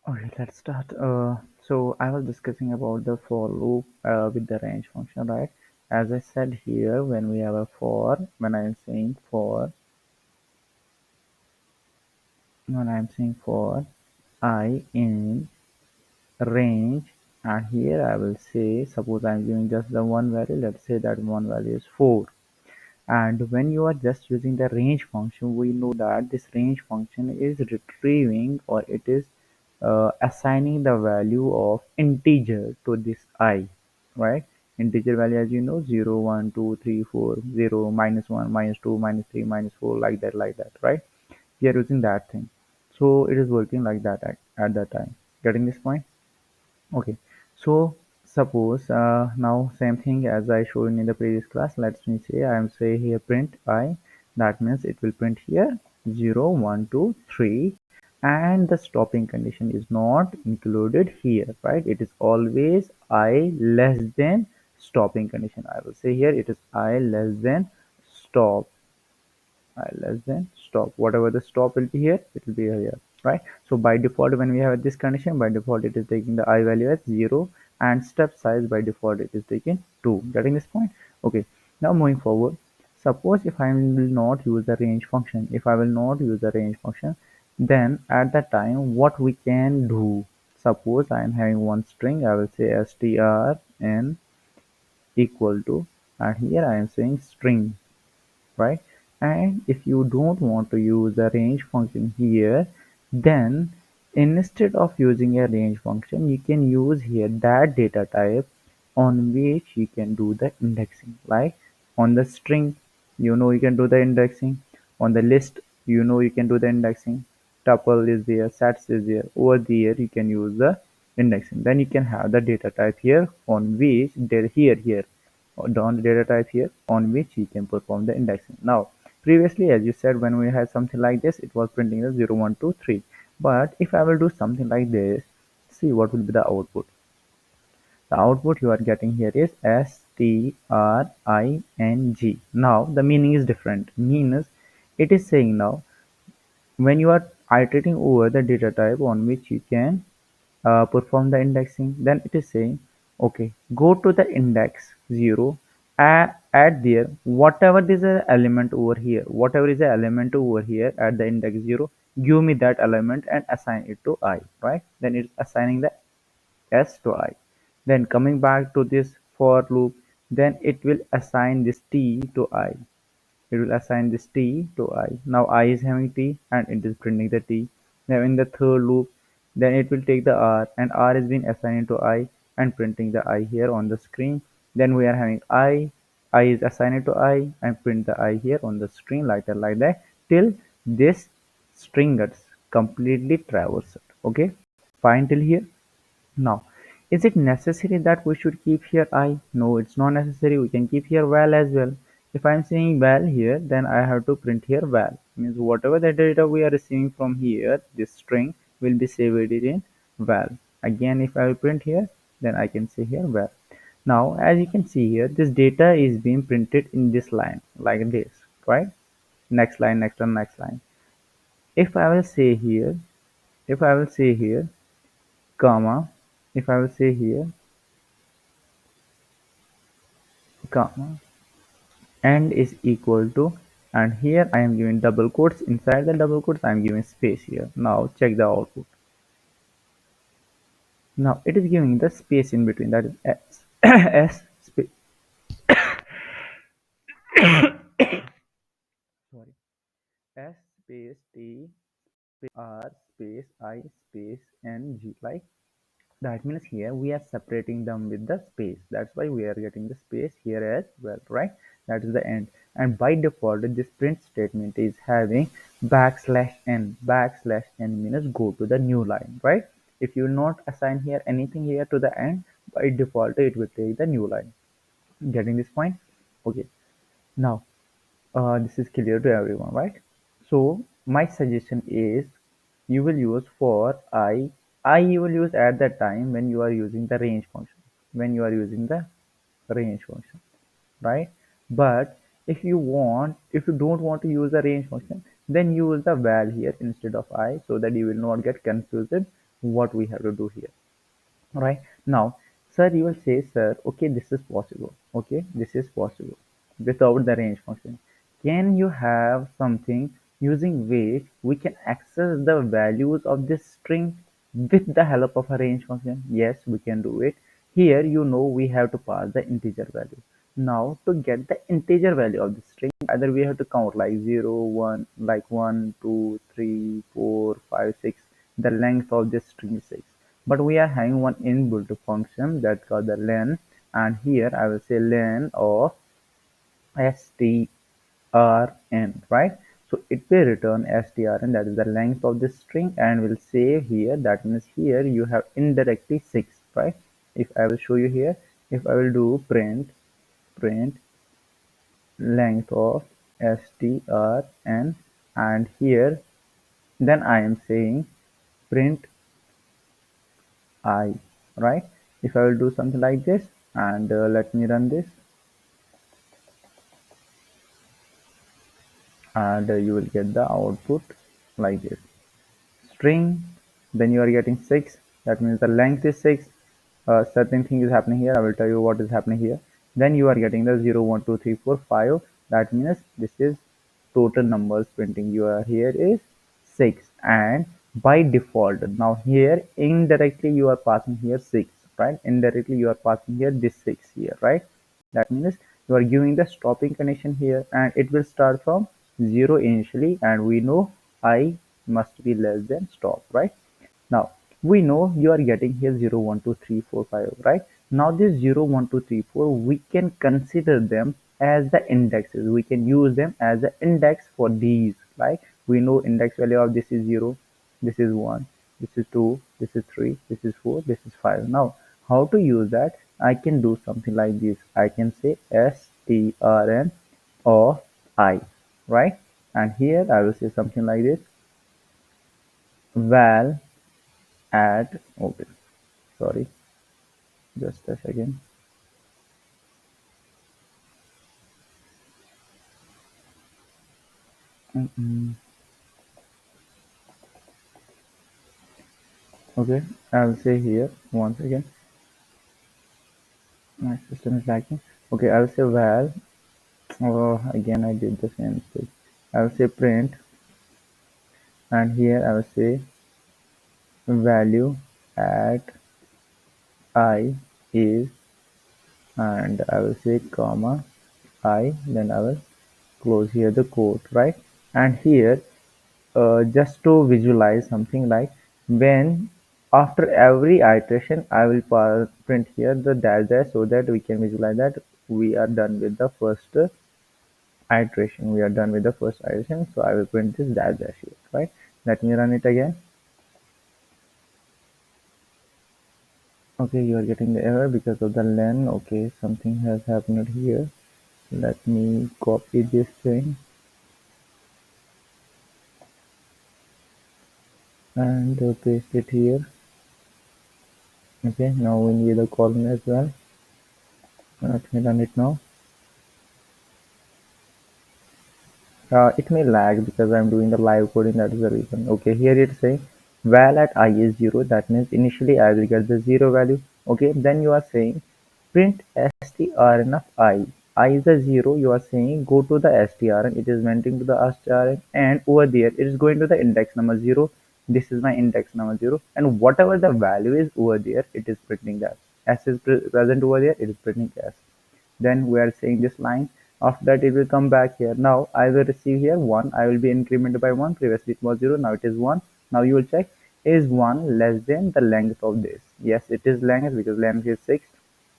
Okay, let's start. So I was discussing about the for loop with the range function, right? As I said here, when we have a for, when I'm saying for I in range, and here I will say, suppose I'm giving just the one value. Let's say that one value is 4. And when you are just using the range function, we know that this range function is retrieving, or it is assigning the value of integer to this I, right? Integer value, as you know, 0, 1, 2, 3, 4, 0, -1, -2, -3, -4, like that, right? We are using that thing. So it is working like that at that time. Getting this point? Okay, so suppose now same thing as I showed in the previous class. Let me say I am say here print I. That means it will print here 0, 1, 2, 3, and the stopping condition is not included here, right? It is always I less than stopping condition. I will say here it is I less than stop, less than stop. Whatever the stop will be here, it will be here, right? So by default, when we have this condition, by default it is taking the I value as 0, and step size by default it is taking 2. Getting this point? Okay, now moving forward, suppose if I will not use the range function, then at that time what we can do, suppose I am having one string, I will say strn equal to, and here I am saying string, right? And if you don't want to use the range function here, then instead of using a range function, you can use here that data type on which you can do the indexing. Like on the string, you can do the indexing. On the list, you can do the indexing. Tuple is there, sets is there. Over there, you can use the indexing. Then you can have the data type here on which here on the data type here on which you can perform the indexing. Now, previously, as you said, when we had something like this, it was printing the 0, 1, 2, 3. But if I will do something like this, see what will be the output. The output you are getting here is string. Now, the meaning is different. Means it is saying now when you are iterating over the data type on which you can perform the indexing, then it is saying, okay, go to the index 0, add there whatever is the element over here, at the index 0, give me that element and assign it to I, right? Then it's assigning the s to I. Then coming back to this for loop, then it will assign this t to I. It will assign this t to I. Now I is having t and it is printing the t. Now in the third loop, then it will take the r, and r is being assigned to I and printing the I here on the screen. Then we are having I is assigned to I and print the I here on the screen like that till this string gets completely traversed. Okay, fine till here. Now, is it necessary that we should keep here I? No, it's not necessary. We can keep here val as well. If I'm saying val here, then I have to print here val. Means whatever the data we are receiving from here, this string will be saved in val. Again, if I will print here, then I can say here val. Now, as you can see here, this data is being printed in this line like this, right? Next line, next one, next line. If I will say here, if I will say here, comma, if I will say here, comma, and is equal to, and here I am giving double quotes. Inside the double quotes I am giving space here. Now check the output. Now it is giving the space in between, that is s s space, sorry, s space t space r space I space n g, like that. Means here we are separating them with the space. That's why we are getting the space here as well, right? That is the end. And by default, this print statement is having backslash n. Backslash n means go to the new line, right? If you not assign here anything here to the end, by default it will take the new line. Getting this point? Okay. Now, this is clear to everyone, right? So my suggestion is you will use for I you will use at that time when you are using the range function. When you are using the range function, right? But if you don't want to use the range function, then use the val here instead of I, so that you will not get confused what we have to do here. Right now, sir, you will say, sir, okay, this is possible. Okay, this is possible without the range function. Can you have something using which we can access the values of this string with the help of a range function? Yes, we can do it. Here, we have to pass the integer value. Now, to get the integer value of the string, either we have to count like 0, 1, like 1, 2, 3, 4, 5, 6. The length of this string is 6, but we are having one inbuilt function that's called the len, and here I will say len of strn, right? So it will return strn, that is the length of this string, and will save here. That means here you have indirectly 6, right? If I will show you here, if I will do print length of strn, and here then I am saying print I, right? If I will do something like this, and let me run this, and you will get the output like this. String, then you are getting 6. That means the length is 6. Certain thing is happening here. I will tell you what is happening here. Then you are getting the 0, 1, 2, 3, 4, 5. That means this is total numbers printing. You are here is 6, and by default, now here indirectly you are passing here 6, right? Indirectly you are passing here this 6 here, right? That means you are giving the stopping condition here, and it will start from 0 initially, and we know I must be less than stop, right? Now we know you are getting here 0, 1, 2, 3, 4, 5, right? Now this 0, 1, 2, 3, 4, we can consider them as the indexes. We can use them as the index for these. Like we know index value of this is 0, this is 1, this is 2, this is 3, this is 4, this is 5. Now how to use that? I can do something like this. I can say strn of I, right? And here I will say something like this: val at, okay, sorry, just a second. Mm-mm. Okay, I will say here once again. My system is lagging. Okay, I will say val. Oh, again I did the same mistake. I will say print, and here I will say value at I is, and I will say comma I, then I will close here the quote, right? And here, just to visualize something like, when after every iteration I will print here the dash dash, so that we can visualize that we are done with the first iteration. We are done with the first iteration, so I will print this dash dash here, right? Let me run it again. Okay, you are getting the error because of the len. Okay, something has happened here. Let me copy this thing and paste it here. Okay, now we need a column as well. Let me run it now. It may lag because I'm doing the live coding, that is the reason. Okay, here it's saying val at I is 0. That means initially I will get the 0 value. Okay, then you are saying print strn of I. I is a 0. You are saying go to the strn. It is venting to the strn, and over there it is going to the index number 0. This is my index number 0, and whatever the value is over there, it is printing that. S is present over there, it is printing S. Then we are saying this line. After that it will come back here. Now I will receive here 1. I will be incremented by 1. Previously it was 0, now it is 1. Now you will check, is 1 less than the length of this? Yes, it is length, because length is 6.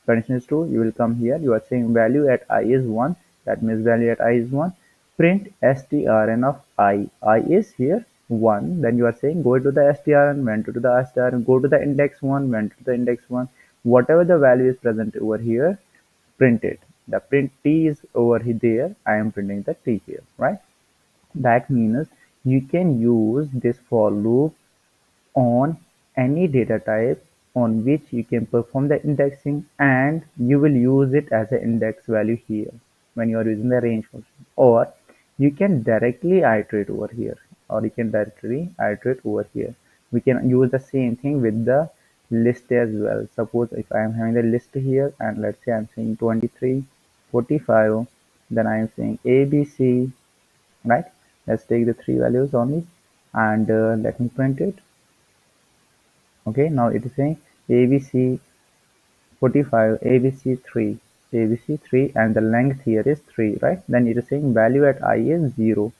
Condition is true. You will come here, you are saying value at I is 1. That means value at I is 1. Print strn of I is here 1. Then you are saying go to the strn, went to the strn, go to the index 1, went to the index 1. Whatever the value is present over here, print it. The print t is over there. I am printing the t here, right? That means you can use this for loop on any data type on which you can perform the indexing, and you will use it as an index value here when you are using the range function, or you can directly iterate over here, or you can directly iterate over here. We can use the same thing with the list as well. Suppose if I am having the list here and let's say I'm saying 23, 45, then I am saying ABC, right? Let's take the three values only and let me print it. Okay, now it is saying ABC 45, ABC 3, ABC 3, and the length here is 3, right? Then it is saying value at I is 0.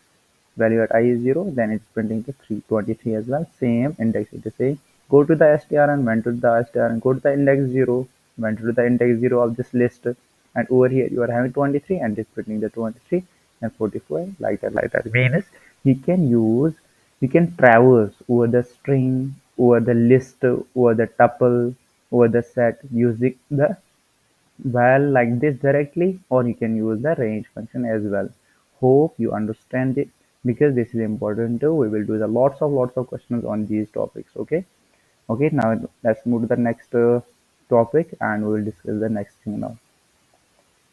Value at I is 0, then it's printing the 323 as well. Same index, it is saying go to the str and went to the str and go to the index 0, went to the index 0 of this list. And over here you are having 23 and it's printing the 23 and 44 like that, like that. Means we can use, we can traverse over the string, over the list, over the tuple, over the set using the val like this directly, or you can use the range function as well. Hope you understand it because this is important too. We will do the lots of questions on these topics. Okay. Okay. Now let's move to the next topic and we will discuss the next thing now.